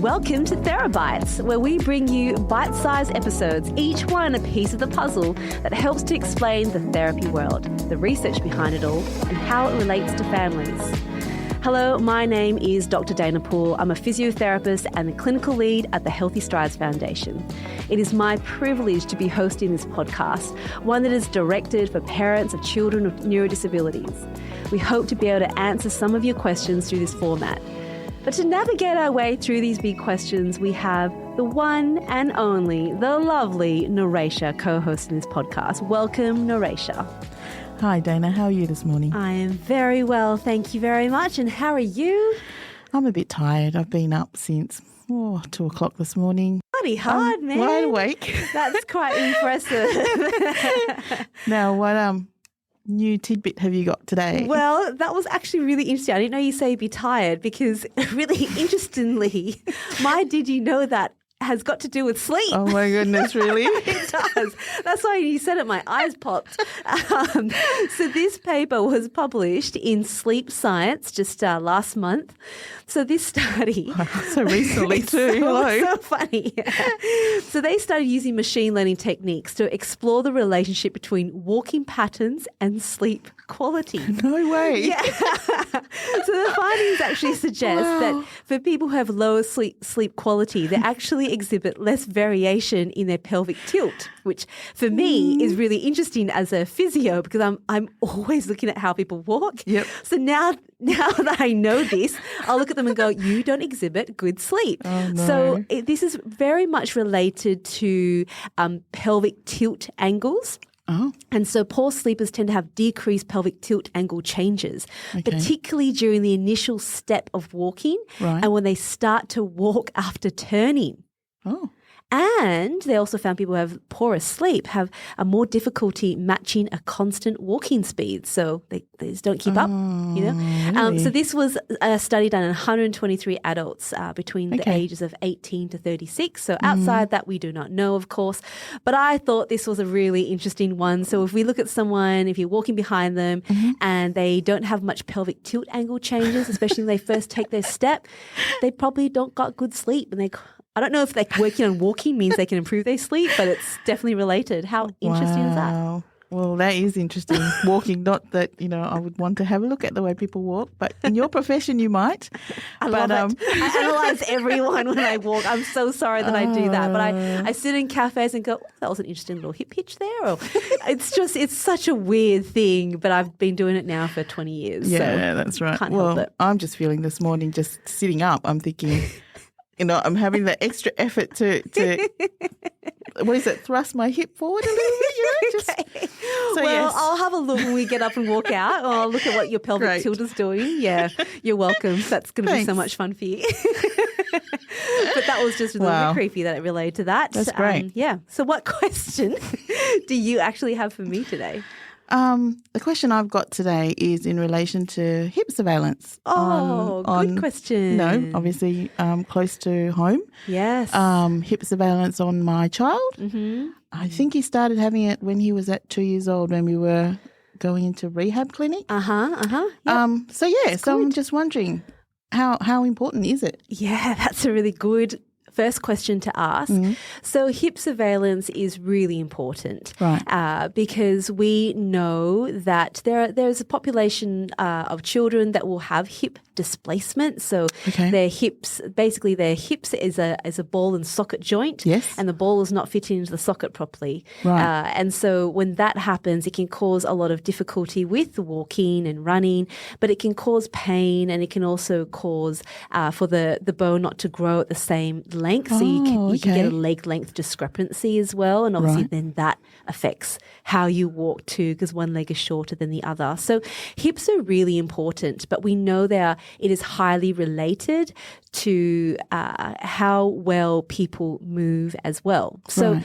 and welcome to Therabytes, where we bring you bite-sized episodes, each one a piece of the puzzle that helps to explain the therapy world, the research behind it all, and how it relates to families. Hello, my name is Dr. Dana Poole. I'm a physiotherapist and the clinical lead at the Healthy Strides Foundation. It is my privilege to be hosting this podcast, one that is directed for parents of children with neurodisabilities. We hope to be able to answer some of your questions through this format. But to navigate our way through these big questions, we have the one and only, the lovely Naresha co-hosting this podcast. Welcome, Naresha. Hi, Dana. How are you this morning? I am very well, thank you very much. And how are you? I'm a bit tired. I've been up since 2 o'clock this morning. Bloody hard, man. Wide awake. That's quite impressive. Now, what new tidbit have you got today? Well, that was actually really interesting. I didn't know you say be tired because really interestingly, my did you know that has got to do with sleep. Oh my goodness, really? It does. That's why you said it, my eyes popped. So this paper was published in Sleep Science just last month. So this study... So recently too. Hello. So funny. So they started using machine learning techniques to explore the relationship between walking patterns and sleep quality. No way. Yeah. So the findings actually suggest that for people who have lower sleep quality, they actually exhibit less variation in their pelvic tilt, which for me is really interesting as a physio because I'm always looking at how people walk. Yep. So now that I know this, I'll look at them and go, you don't exhibit good sleep. Oh, no. So this is very much related to pelvic tilt angles. Oh. And so poor sleepers tend to have decreased pelvic tilt angle changes, particularly during the initial step of walking and when they start to walk after turning. Oh. And they also found people who have poorer sleep have a more difficulty matching a constant walking speed. So they just don't keep up, you know. Really? So this was a study done on 123 adults between the ages of 18 to 36. So outside that, we do not know, of course. But I thought this was a really interesting one. So if we look at someone, if you're walking behind them and they don't have much pelvic tilt angle changes, especially when they first take their step, they probably don't got good sleep. And I don't know if working on walking means they can improve their sleep, but it's definitely related. How interesting is that? Well, that is interesting. Walking, not that, I would want to have a look at the way people walk, but in your profession you might. I love it. I analyse everyone when I walk. I'm so sorry that I do that. But I sit in cafes and go, that was an interesting little hip hitch there. Or it's such a weird thing, but I've been doing it now for 20 years. Yeah, so that's right. Can't help it. I'm just feeling this morning, just sitting up, I'm thinking... I'm having the extra effort to what is it, thrust my hip forward a little bit, So yes. I'll have a look when we get up and walk out, or I'll look at what your pelvic tilt is doing. Yeah, you're welcome. That's going to be so much fun for you. But that was just a little bit creepy that it related to that. That's great. Yeah. So what question do you actually have for me today? The question I've got today is in relation to hip surveillance. Good question. No, obviously close to home. Yes. Hip surveillance on my child. Mm-hmm. I think he started having it when he was at 2 years old when we were going into rehab clinic. Yep. So I'm just wondering how important is it? Yeah, that's a really good first question to ask. So hip surveillance is really important, because we know that there's a population of children that will have hip displacement. So their hips is a ball and socket joint, and the ball is not fitting into the socket properly. And so when that happens, it can cause a lot of difficulty with walking and running, but it can cause pain, and it can also cause for the bone not to grow at the same length. So you can get a leg length discrepancy as well. And obviously then that affects how you walk too, because one leg is shorter than the other. So hips are really important, but we know it is highly related to how well people move as well. So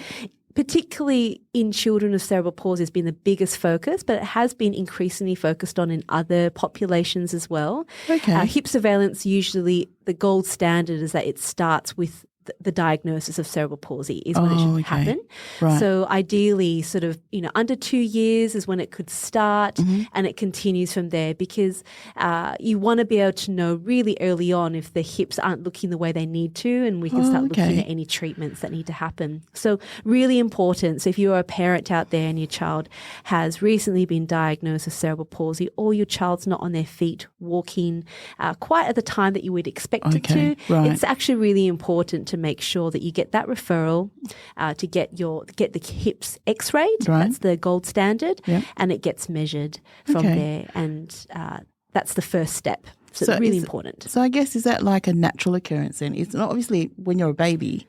particularly in children with cerebral palsy has been the biggest focus, but it has been increasingly focused on in other populations as well. Hip surveillance, usually the gold standard is that it starts with the diagnosis of cerebral palsy is when it should happen. Right. So ideally sort of, under 2 years is when it could start and it continues from there, because you want to be able to know really early on if the hips aren't looking the way they need to, and we can start looking at any treatments that need to happen. So really important. So if you're a parent out there and your child has recently been diagnosed with cerebral palsy, or your child's not on their feet walking quite at the time that you would expect it to, it's actually really important to make sure that you get that referral to get the hips x-rayed. That's the gold standard, and it gets measured from there, and that's the first step. So it's really important. So I guess, is that like a natural occurrence then? It's not obviously when you're a baby,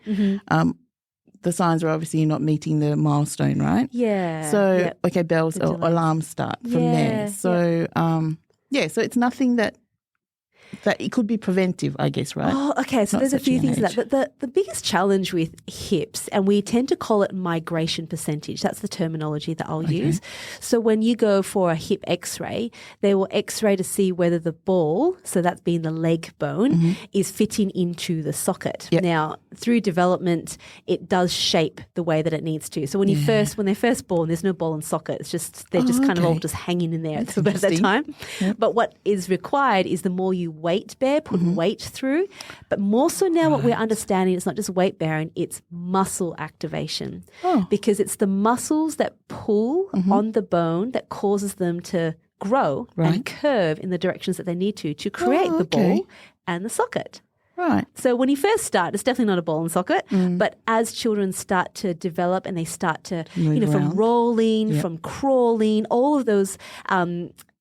the signs are obviously you're not meeting the milestone, right? Yeah. So, bells or alarms start from there. So, so it's nothing that it could be preventive, I guess, right? Oh, okay. So there's a few things that. The biggest challenge with hips, and we tend to call it migration percentage. That's the terminology that I'll use. So when you go for a hip x-ray, they will x-ray to see whether the ball, so that's being the leg bone, is fitting into the socket. Now, through development, it does shape the way that it needs to. So when they're first born, there's no ball and socket. It's just they're just kind of all just hanging in there at that time. But what is required is the more you weight bear, put weight through, but more so now what we're understanding, it's not just weight bearing, it's muscle activation, because it's the muscles that pull on the bone that causes them to grow and curve in the directions that they need to create the ball and the socket. Right. So when you first start, it's definitely not a ball and socket, but as children start to develop and they start to, from rolling, from crawling, all of those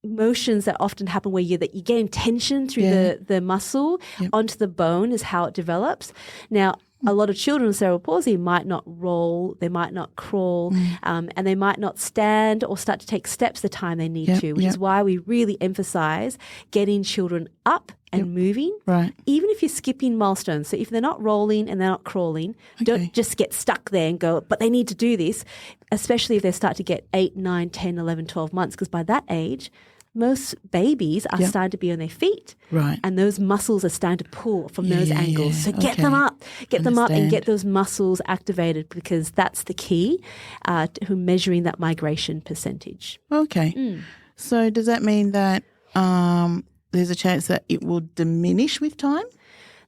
motions that often happen where you gain tension through the muscle onto the bone is how it develops. Now, a lot of children with cerebral palsy might not roll, they might not crawl, and they might not stand or start to take steps the time they need to, which is why we really emphasize getting children up and moving, even if you're skipping milestones. So if they're not rolling and they're not crawling, don't just get stuck there and go, but they need to do this, especially if they start to get 8, 9, 10, 11, 12 months, because by that age, most babies are starting to be on their feet, and those muscles are starting to pull from those angles. So get them up and get those muscles activated, because that's the key to measuring that migration percentage. Okay. So does that mean that there's a chance that it will diminish with time?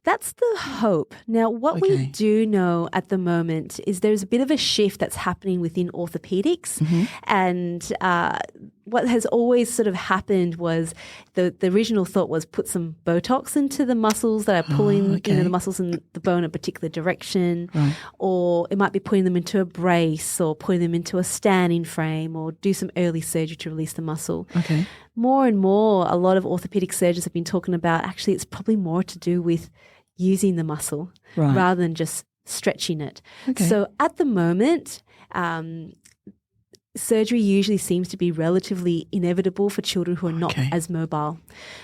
That's the hope. Now, what we do know at the moment is there's a bit of a shift that's happening within orthopedics, and what has always sort of happened was the original thought was put some Botox into the muscles that are pulling the muscles in the bone a particular direction, or it might be putting them into a brace or putting them into a standing frame, or do some early surgery to release the muscle. More and more, a lot of orthopedic surgeons have been talking about actually it's probably more to do with using the muscle rather than just stretching it. So at the moment, surgery usually seems to be relatively inevitable for children who are not as mobile.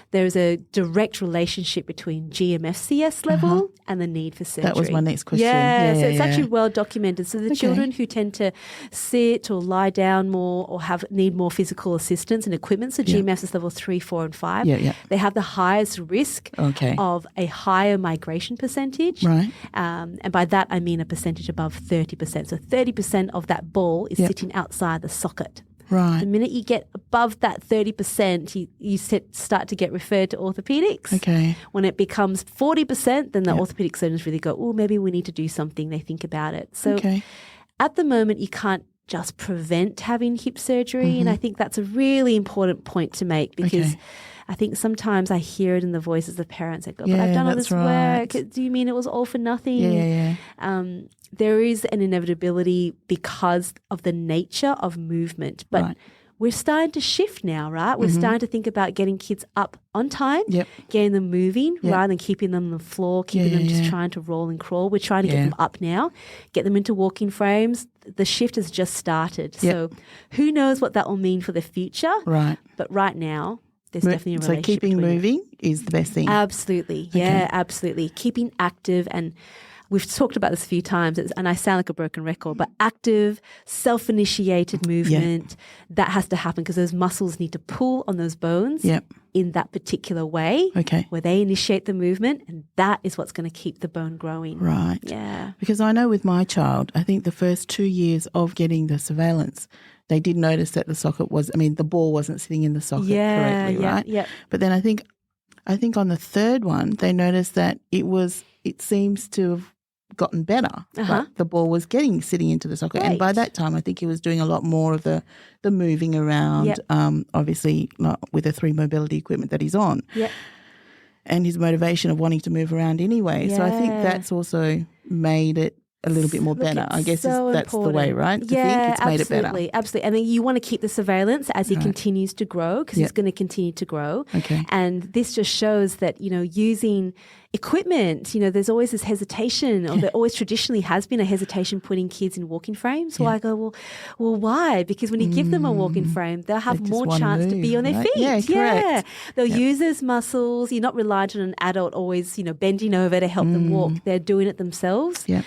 There is a direct relationship between GMFCS level and the need for surgery. That was my next question. So it's actually well documented. So the children who tend to sit or lie down more or need more physical assistance and equipment, so GMFCS level 3, 4 and 5, they have the highest risk of a higher migration percentage. And by that I mean a percentage above 30%. So 30% of that ball is sitting outside the socket. The minute you get above that 30%, you start to get referred to orthopedics. When it becomes 40%, then the orthopedic surgeons really go, oh, maybe we need to do something. They think about it. So at the moment, you can't just prevent having hip surgery. And I think that's a really important point to make, because I think sometimes I hear it in the voices of parents that go, but I've done all this work. Do you mean it was all for nothing? There is an inevitability because of the nature of movement. But we're starting to shift now, right? We're starting to think about getting kids up on time, getting them moving rather than keeping them on the floor, keeping them just trying to roll and crawl. We're trying to get them up now, get them into walking frames. The shift has just started. So who knows what that will mean for the future? But right now, there's definitely a relationship. So keeping moving is the best thing? Absolutely. Absolutely. Keeping active, and we've talked about this a few times, and I sound like a broken record, but active, self-initiated movement, that has to happen because those muscles need to pull on those bones in that particular way Okay. where they initiate the movement, and that is what's going to keep the bone growing. Right. Yeah. Because I know with my child, I think the first 2 years of getting the surveillance, they did notice that the ball wasn't sitting in the socket correctly, right? Yeah. But then I think on the third one, they noticed that it seems to have gotten better. Like the ball was sitting into the socket. Right. And by that time, I think he was doing a lot more of the moving around, obviously not with the 3 mobility equipment that he's on. Yep. And his motivation of wanting to move around anyway. So I think that's also made it a little bit more better. I guess that's the way, right? To think it's made it better. Absolutely. And then you want to keep the surveillance as he continues to grow, because he's going to continue to grow. Okay. And this just shows that, using equipment, there's always this hesitation, or there always traditionally has been a hesitation putting kids in walking frames. So I go, well, why? Because when you give them a walking frame, they'll have more chance to be on their feet. Yeah, correct. They'll use those muscles. You're not reliant on an adult always, bending over to help them walk. They're doing it themselves. Yeah.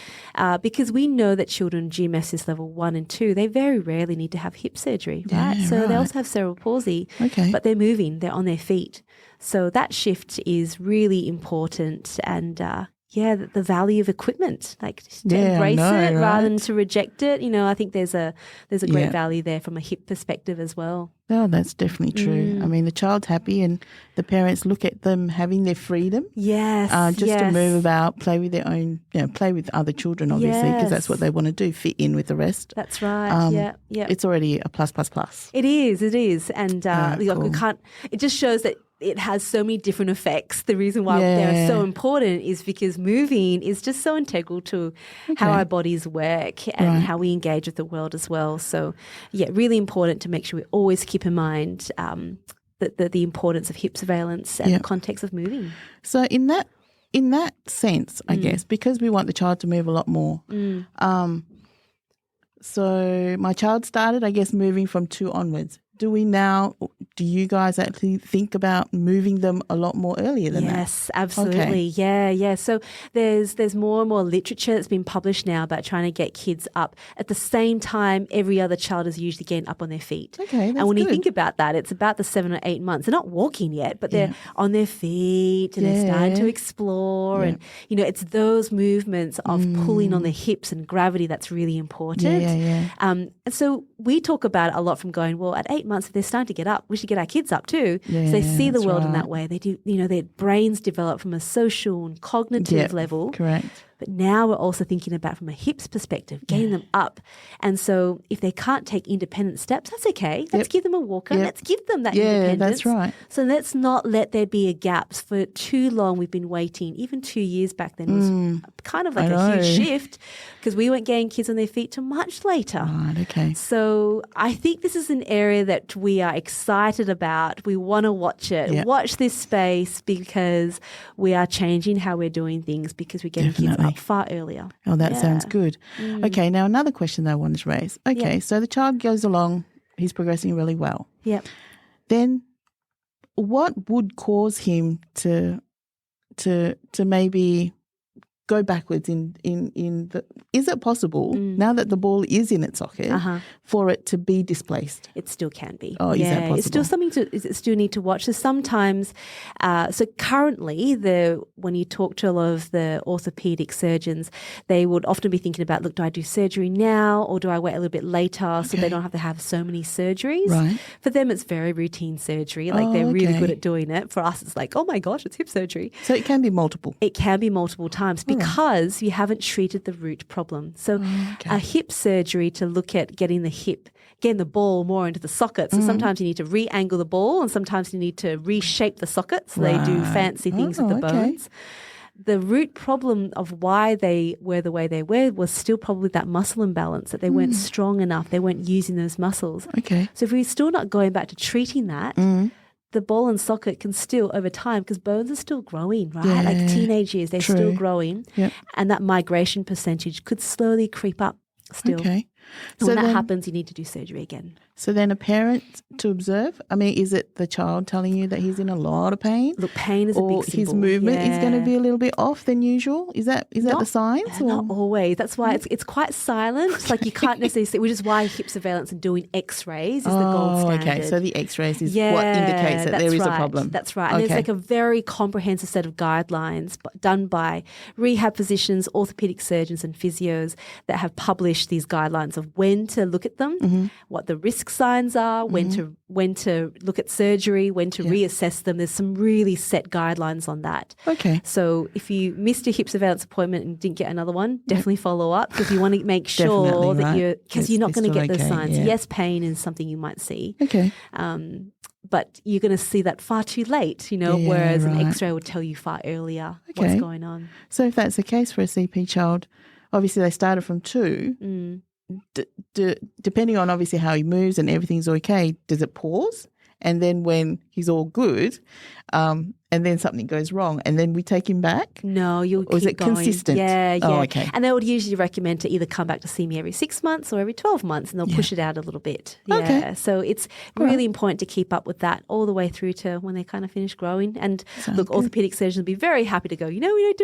Because we know that children GMS level 1 and 2, they very rarely need to have hip surgery, right? Yeah, So they also have cerebral palsy, but they're moving, they're on their feet. So that shift is really important, and the value of equipment, like to embrace it rather than to reject it. I think there's a great value there from a hip perspective as well. Oh, that's definitely true. I mean, the child's happy and the parents look at them having their freedom. Yes. To move about, play with their own, play with other children, obviously, because that's what they want to do, fit in with the rest. That's right. Yeah. It's already a plus. It is. And cool. we can't, it just shows that it has so many different effects. The reason why they're so important is because moving is just so integral to how our bodies work and how we engage with the world as well. So, really important to make sure we always keep in mind the importance of hip surveillance and the context of moving. So in that sense, I guess, because we want the child to move a lot more, so my child started, I guess, moving from 2 onwards. Do you guys actually think about moving them a lot more earlier than that? Yes, absolutely. Okay. Yeah. So there's more and more literature that's been published now about trying to get kids up at the same time every other child is usually getting up on their feet. Okay, that's And when good. you think about that, it's about the 7 or 8 months. They're not walking yet, but they're on their feet and they're starting to explore. And, it's those movements of pulling on the hips and gravity that's really important. Yeah. And so we talk about it a lot from going, well, at 8 months, if they're starting to get up, we should get our kids up too. So they see the world in that way. They do, their brains develop from a social and cognitive level. Correct. But now we're also thinking about from a hips perspective, getting them up. And so if they can't take independent steps, that's okay. Let's give them a walker. Let's give them that independence. Yeah, that's right. So let's not let there be a gap. For too long we've been waiting. Even 2 years back then was kind of like a huge shift, because we weren't getting kids on their feet till much later. Right, okay. So I think this is an area that we are excited about. We want to watch it. Watch this space, because we are changing how we're doing things, because we're getting kids up far earlier. Oh, that sounds good. Okay, now another question that I wanted to raise. Okay, so the child goes along, he's progressing really well. Yep. Then what would cause him to maybe go backwards in the, is it possible now that the ball is in its socket for it to be displaced? It still can be. Oh, is that possible? It's still something to still need to watch. So sometimes, so currently when you talk to a lot of the orthopedic surgeons, they would often be thinking about, look, do I do surgery now or do I wait a little bit later so they don't have to have so many surgeries? Right. For them, it's very routine surgery. Like they're really good at doing it. For us, it's like, oh my gosh, it's hip surgery. So it can be multiple. It can be multiple times because you haven't treated the root problem. So a hip surgery to look at getting the ball more into the socket. So sometimes you need to re-angle the ball and sometimes you need to reshape the socket. So they do fancy things with the bones. The root problem of why they were the way they were was still probably that muscle imbalance, that they weren't strong enough. They weren't using those muscles. Okay. So if we're still not going back to treating that, the ball and socket can still, over time, because bones are still growing, right? Yeah, like teenage years, they're still growing. Yep. And that migration percentage could slowly creep up still. Okay. And when that happens, you need to do surgery again. So then a parent to observe, I mean, is it the child telling you that he's in a lot of pain? Look, pain is a big symbol. His movement is going to be a little bit off than usual? Is that the signs? Not always. That's why it's quite silent. Like you can't necessarily see, which is why hip surveillance and doing x-rays is the gold standard. Okay. So the x-rays is what indicates that there is a problem. That's right. And there's like a very comprehensive set of guidelines done by rehab physicians, orthopedic surgeons and physios that have published these guidelines of when to look at them, what the risk signs are, when to look at surgery, when to reassess them. There's some really set guidelines on that. Okay. So if you missed your hip surveillance appointment and didn't get another one, definitely follow up because you want to make sure that you're not going to get those signs. Yes, pain is something you might see. Okay. But you're going to see that far too late, whereas an x-ray will tell you far earlier what's going on. So if that's the case for a CP child, obviously they started from 2. Depending on obviously how he moves and everything's okay, does it pause? And then when he's all good, and then something goes wrong, and then we take him back? No, you'll keep going. Or is it consistent? Yeah. Oh, okay. And they would usually recommend to either come back to see me every 6 months or every 12 months, and they'll push it out a little bit. Yeah. Okay. So it's really important to keep up with that all the way through to when they kind of finish growing. And look, orthopedic surgeons will be very happy to go, we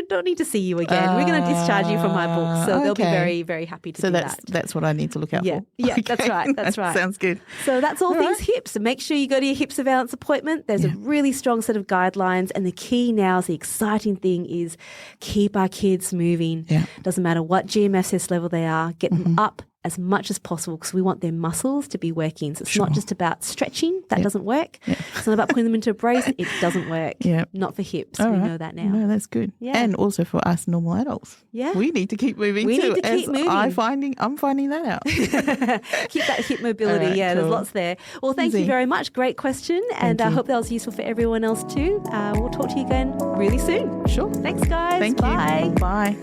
don't need to see you again. We're going to discharge you from my book. So they'll be very, very happy to do that. So that's what I need to look out for. Yeah, that's right. That's right. Sounds good. So that's all things hips. So make sure you go to your hip surveillance appointment. There's a really strong set of guidelines, and the key now is the exciting thing is keep our kids moving. Yeah. Doesn't matter what GMFS level they are, get them up as much as possible because we want their muscles to be working. So it's not just about stretching. That doesn't work. Yeah. It's not about putting them into a brace. It doesn't work. Yeah. Not for hips. We know that now. No, that's good. Yeah. And also for us normal adults. Yeah. We need to keep moving we too. Need to keep moving. I'm finding that out. Keep that hip mobility. Right, there's lots there. Well, thank you very much. Great question. And I hope that was useful for everyone else too. We'll talk to you again really soon. Sure. Thanks, guys. Thank Bye. you. Bye.